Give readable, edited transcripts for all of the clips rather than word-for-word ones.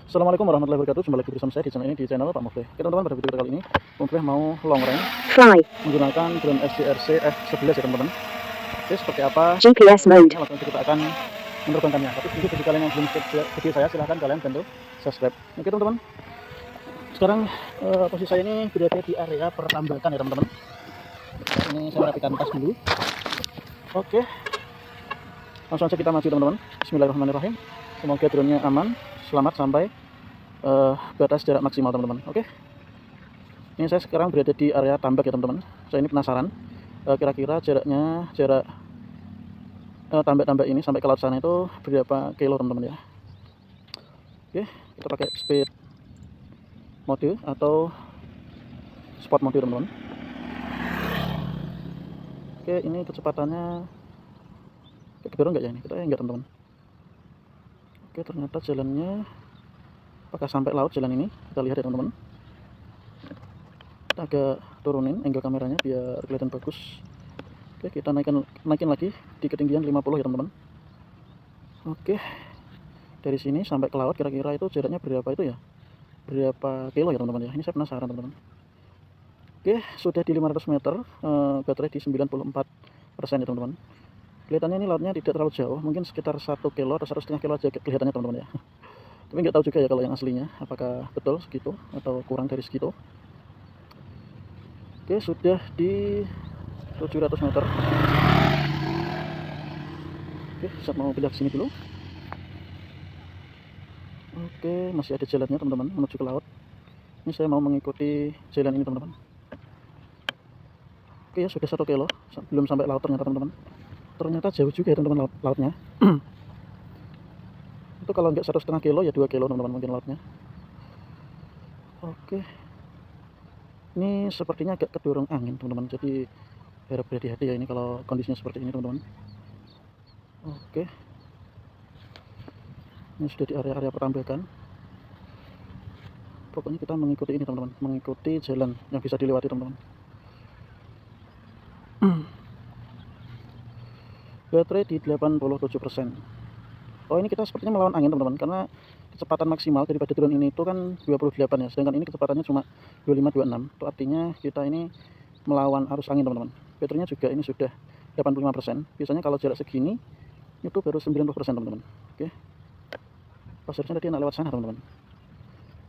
Assalamualaikum warahmatullahi wabarakatuh. Kembali lagi bersama saya di channel ini, di channel Pak Muflih. Oke teman-teman, pada video kali ini Muflih mau long range menggunakan drone SGRC F11 ya teman-teman. Oke, seperti apa GPS mode. langsung saja kita akan menerbangkannya. Tapi untuk bagi kalian yang belum subscribe video saya, silahkan kalian bantu subscribe. Oke teman-teman, sekarang posisi saya ini berada di area pertambakan ya teman-teman. Ini saya rapikan tas dulu. Oke, langsung saja kita maju teman-teman. Bismillahirrahmanirrahim. Semoga drone-nya aman, selamat sampai batas jarak maksimal teman-teman. Oke, ini saya sekarang berada di area tambak ya teman-teman. Saya ini penasaran kira-kira jarak tambak-tambak ini sampai ke laut sana itu berapa kilo teman-teman ya. Oke, kita pakai speed mode atau sport mode teman-teman. Oke, ini kecepatannya kedorong nggak ya ini? Kita enggak teman-teman. Oke, ternyata jalannya apakah sampai laut jalan ini? Kita lihat ya teman-teman. Kita agak turunin angle kameranya biar kelihatan bagus. Oke, kita naikin lagi di ketinggian 50 ya teman-teman. Oke, dari sini sampai ke laut kira-kira itu jaraknya berapa itu ya? Berapa kilo ya teman-teman ya? Ini saya penasaran teman-teman. Oke, sudah di 500 meter, baterai di 94% ya teman-teman. Kelihatannya ini lautnya tidak terlalu jauh, mungkin sekitar 1 kilo atau 1,5 kilo aja kelihatannya teman-teman ya. Tapi nggak tahu juga ya kalau yang aslinya apakah betul segitu atau kurang dari segitu. Oke, sudah di 700 meter. Oke, saya mau pindah ke sini dulu. Oke, masih ada jalannya teman-teman menuju ke laut. Ini saya mau mengikuti jalan ini teman-teman. Oke ya, sudah 1 kilo, belum sampai laut ternyata teman-teman. Ternyata jauh juga ya teman-teman lautnya. Itu kalau nggak 1,5 kilo ya 2 kilo teman-teman mungkin lautnya. Oke, ini sepertinya agak kedorong angin teman-teman, jadi harap berhati-hati ya ini kalau kondisinya seperti ini teman-teman. Oke, ini sudah di area-area pertambakan. Pokoknya kita mengikuti ini teman-teman, mengikuti jalan yang bisa dilewati teman-teman. Baterai di 87%. Oh, ini kita sepertinya melawan angin teman-teman, karena kecepatan maksimal daripada drone ini itu kan 28 ya, sedangkan ini kecepatannya cuma 25-26. Itu artinya kita ini melawan arus angin teman-teman. Baterainya juga ini sudah 85%. Biasanya kalau jarak segini itu baru 90% teman-teman. Oke, pasirnya tadi enak lewat sana teman-teman,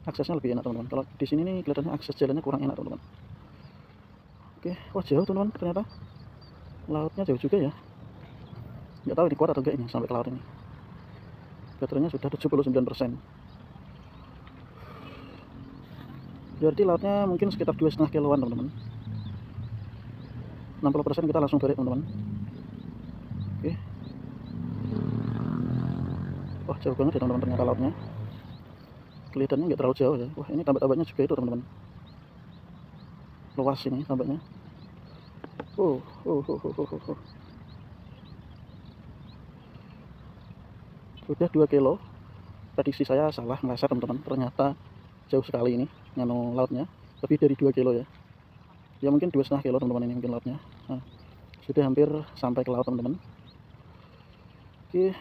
aksesnya lebih enak teman-teman. Kalau di sini nih kelihatannya akses jalannya kurang enak teman-teman. Oke, wah jauh teman-teman, ternyata lautnya jauh juga ya. Nggak tahu ini kuat atau enggak ini sampai ke laut ini. Baterainya sudah 79%. Berarti lautnya mungkin sekitar 2,5 kiloan teman-teman. 60% kita langsung balik teman-teman. Oke, wah jauh banget ya teman-teman ternyata lautnya. Kelihatannya nggak terlalu jauh ya. Wah, ini tambak-tambaknya juga itu teman-teman, luas ini tambaknya. Sudah 2 kilo. Prediksi saya salah, meleset teman-teman, ternyata jauh sekali ini nganu lautnya, lebih dari 2 kilo ya. Ya mungkin 2,5 kilo teman-teman ini mungkin lautnya. Nah, sudah hampir sampai ke laut teman-teman. Oke,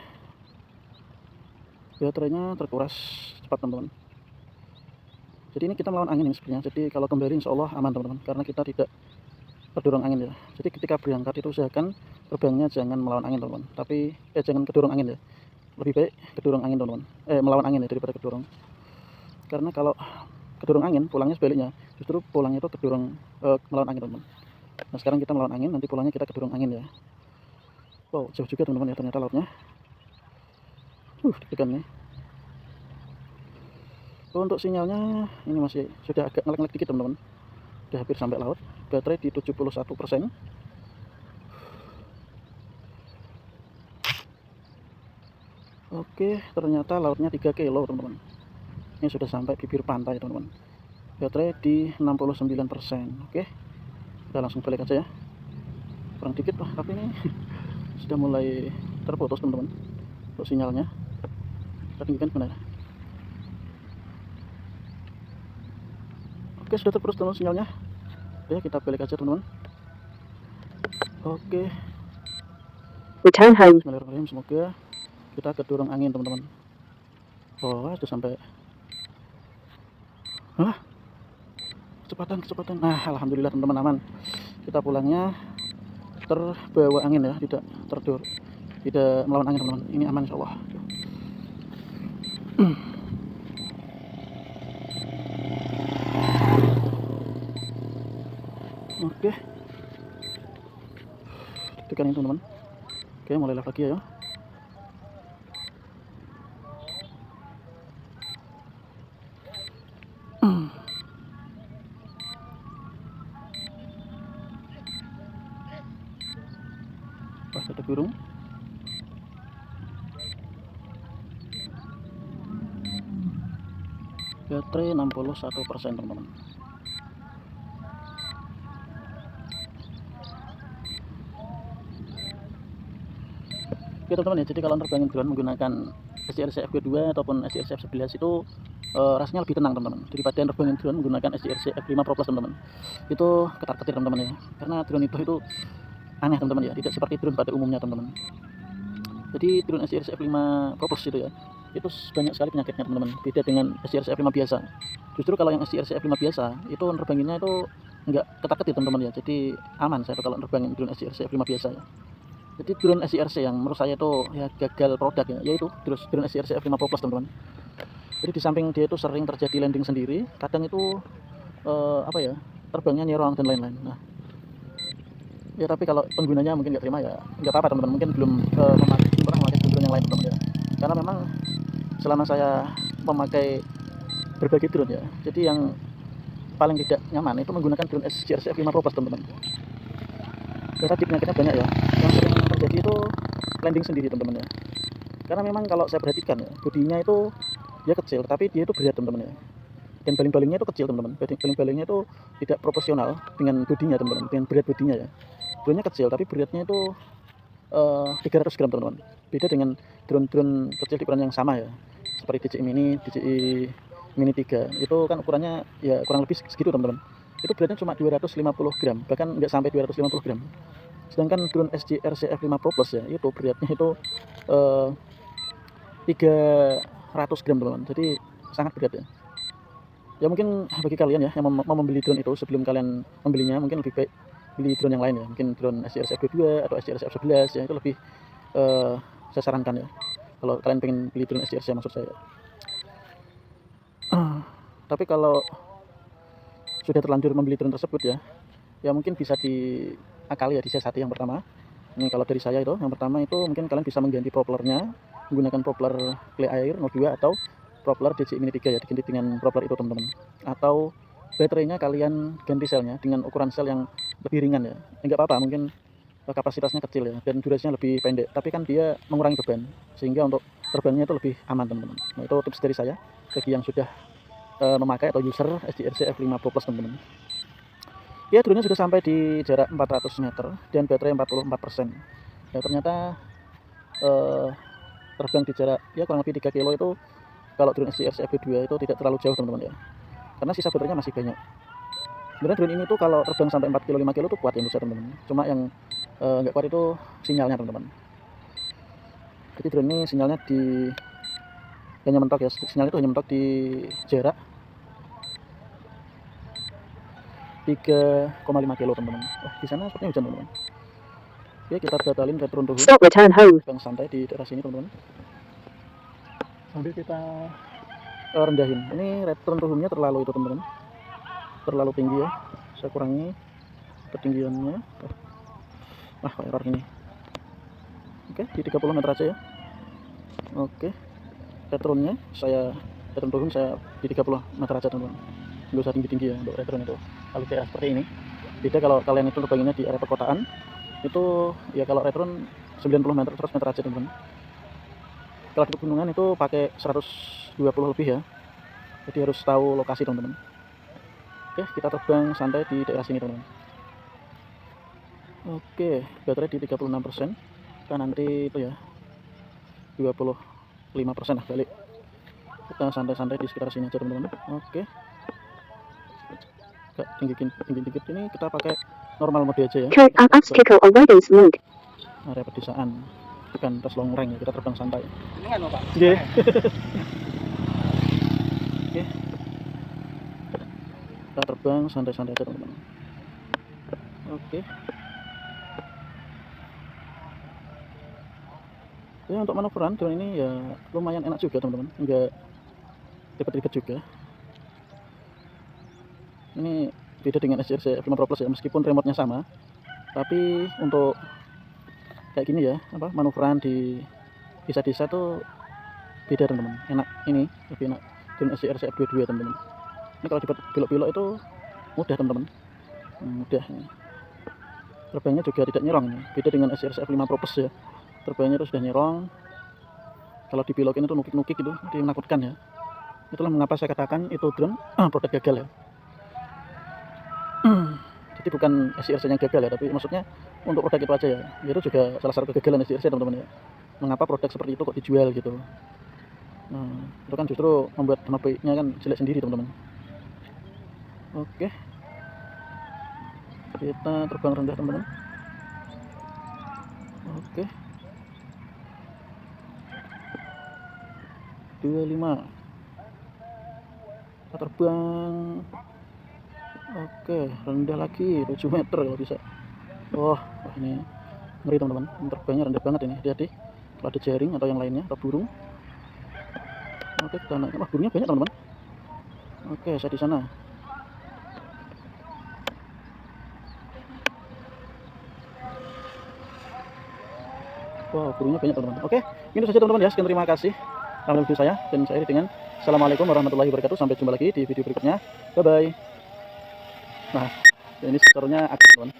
baterainya terkuras cepat teman-teman. Jadi ini kita melawan angin ini sebenarnya. Jadi kalau kembali insya Allah aman teman-teman, karena kita tidak terdorong angin ya. Jadi ketika berangkat itu usahakan terbangnya jangan melawan angin teman-teman, tapi jangan kedorong angin ya. Lebih baik kedorong angin teman-teman, melawan angin ya daripada kedorong. Karena kalau kedorong angin pulangnya sebaliknya, justru pulangnya itu kedorong melawan angin teman-teman. Nah sekarang kita melawan angin, nanti pulangnya kita kedorong angin ya. Wow, jauh juga teman-teman ya ternyata lautnya. Deg-degan nih. Untuk sinyalnya ini masih sudah agak ngelek-ngelek dikit teman-teman. Sudah hampir sampai laut. Baterai di 71%. Oke, ternyata lautnya 3 kilo teman-teman. Ini sudah sampai bibir pantai teman-teman. Baterai di 69%. Oke, kita langsung balik aja ya. Kurang dikit lah, tapi ini sudah mulai terputus teman-teman untuk sinyalnya. Kita tinggikan mana? Oke, sudah terputus teman-teman sinyalnya. Oke, kita balik aja teman-teman. Oke, Return home. Bismillahirrahmanirrahim. Semoga kita kedorong angin teman-teman. Oh, sudah sampai Hah? Kecepatan. Nah, alhamdulillah teman-teman aman. Kita pulangnya terbawa angin ya, tidak melawan angin teman-teman. Ini aman insyaallah. Oke. Tekan ini teman-teman. Oke, mulai live lagi ya. Pas ada burung. Baterai 61% teman-teman. Oke teman-teman ya, jadi kalau terbangin drone menggunakan SDRC FG2 ataupun SDRC F11 itu rasanya lebih tenang teman-teman daripada terbangin drone menggunakan SDRC F5 Pro Plus teman-teman. Itu ketar-ketir teman-teman ya, karena drone itu aneh teman-teman ya, tidak seperti drone pada umumnya teman-teman. Jadi drone SDRC F5 Pro Plus itu ya, itu banyak sekali penyakitnya teman-teman, beda dengan SDRC F5 biasa. Justru kalau yang SDRC F5 biasa itu nerbanginnya itu enggak ketar-ketir teman-teman ya, jadi aman saya kalau nerbangin drone SDRC F5 biasa ya. Jadi drone SDRC yang menurut saya itu ya gagal produk ya, yaitu drone SDRC F5 Pro Plus teman-teman. Jadi di samping dia itu sering terjadi landing sendiri, kadang itu terbangnya nyerong dan lain-lain. Nah ya, tapi kalau penggunanya mungkin nggak terima ya nggak apa-apa teman-teman, mungkin belum pernah memakai drone yang lain teman-teman ya. Karena memang selama saya memakai berbagai drone ya, jadi yang paling tidak nyaman itu menggunakan drone SDRC F5 Pro Plus teman-teman. Ya, tadi penyakitnya banyak ya, yang sering terjadi itu landing sendiri teman-teman ya. Karena memang kalau saya perhatikan ya, bodinya itu dia kecil tapi dia itu berat teman-teman ya, dan baling-balingnya itu kecil teman-teman. Baling-balingnya itu tidak proporsional dengan bodinya teman-teman, dengan berat bodinya ya. Drone-nya kecil tapi beratnya itu 300 gram teman-teman. Beda dengan drone-drone kecil di ukuran yang sama ya, seperti DJI Mini, DJI Mini 3 itu kan ukurannya ya kurang lebih segitu teman-teman. Itu beratnya cuma 250 gram, bahkan nggak sampai 250 gram. Sedangkan drone SDRC F5 Pro Plus ya, itu beratnya itu 300 gram teman-teman, jadi sangat berat ya. Ya mungkin bagi kalian ya yang mau membeli drone itu, sebelum kalian membelinya mungkin lebih baik beli drone yang lain ya, mungkin drone SDRC F2 atau SDRC F11 ya, itu lebih saya sarankan ya kalau kalian pengen beli drone SDRC maksud saya. Tapi kalau sudah terlanjur membeli drone tersebut ya mungkin bisa diakali ya, disiasati. Yang pertama ini kalau dari saya itu, yang pertama itu mungkin kalian bisa mengganti propellernya menggunakan propeller Play Air 02 atau propeller DJI Mini 3 ya, diganti dengan propeller itu teman-teman. Atau baterainya kalian ganti selnya dengan ukuran sel yang lebih ringan ya, enggak apa-apa, mungkin kapasitasnya kecil ya dan durasinya lebih pendek, tapi kan dia mengurangi beban sehingga untuk terbangnya itu lebih aman teman-teman. Nah itu tips dari saya bagi yang sudah memakai atau user SDRC F5 Pro Plus teman-teman. Ya, drone-nya sudah sampai di jarak 400 meter dan baterai 44%. Ya ternyata terbang di jarak ya kurang lebih 3 kilo itu kalau drone SDRC F2 itu tidak terlalu jauh teman-teman ya, karena sisa baterainya masih banyak. Sebenarnya drone ini tuh kalau terbang sampai 4 kilo 5 kilo tuh kuat ya bisa teman-teman, cuma yang nggak kuat itu sinyalnya teman-teman. Jadi drone ini sinyalnya hanya mentok ya, sinyal itu hanya mentok di jarak 3,5 kilo teman-teman. Di sana sepertinya hujan teman-teman. Oke, kita batalin return to home. Stop, return home. Bang santai di daerah sini teman-teman. Sambil kita rendahin. Ini return to home-nya terlalu itu teman-teman, terlalu tinggi ya. Saya kurangi ketinggiannya. Kok error ini. Oke, di 30 meter aja ya. Oke, returnnya return to home saya di 30 meter aja teman-teman. Nggak usah tinggi-tinggi ya untuk return itu. Kalau daerah seperti ini beda, kalau kalian itu terbanginnya di area perkotaan itu ya kalau return 90 meter 100 meter aja teman-teman. Kalau di pegunungan itu pakai 120 lebih ya, jadi harus tahu lokasi teman-teman. Oke, kita terbang santai di daerah sini teman-teman. Oke, baterai di 36%, kita nanti itu ya 25% lah balik. Kita santai-santai di sekitar sini aja teman-teman. Oke, tinggi dikit ini kita pakai normal mode aja ya. Current obstacle avoidance mode. Area pedesaan, bukan tes long range ya, kita terbang santai. Ini kan Pak. Oke. Oke. terbang santai-santai aja teman-teman. Oke. Ya untuk manuveran drone ini ya lumayan enak juga teman-teman, enggak ribet-ribet juga. Ini beda dengan SRC F5 Pro Plus ya, meskipun remote-nya sama, tapi untuk kayak gini ya, manuveran di desa-desa tuh beda teman-teman, enak. Ini lebih enak dengan SRC F22 teman-teman. Ini kalau di belok-belok itu mudah teman-teman, mudah. Terbangnya juga tidak nyerong ini, beda dengan SRC F5 Pro Plus ya, terbangnya itu sudah nyerong. Kalau dibelokin itu nukik-nukik gitu, itu menakutkan ya. Itulah mengapa saya katakan itu drone produk gagal ya. Jadi bukan SRC yang gagal ya, tapi maksudnya untuk produk itu aja ya. Itu juga salah satu kegagalan SRC teman-teman ya. Mengapa produk seperti itu kok dijual gitu. Nah, itu kan justru membuat nama baiknya kan jelek sendiri teman-teman. Oke. Kita terbang rendah teman-teman. Oke. 25. Kita terbang. Oke, rendah lagi 7 meter kalau bisa. Wah, ini ngeri teman-teman. Terbangnya rendah banget ini. Hati-hati kalau ada jaring atau yang lainnya atau burung. Oke, kita naik. Wah, burungnya banyak teman-teman. Oke, saya di sana. Wow, burungnya banyak teman-teman. Oke, ini saja teman-teman ya. Sekian, terima kasih dalam video saya, dan saya dengan assalamualaikum warahmatullahi wabarakatuh. Sampai jumpa lagi di video berikutnya. Bye bye. Nah, ini skornya aktif teman.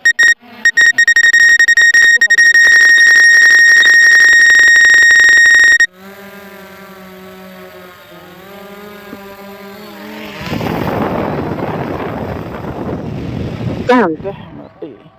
Down. Oke, mati.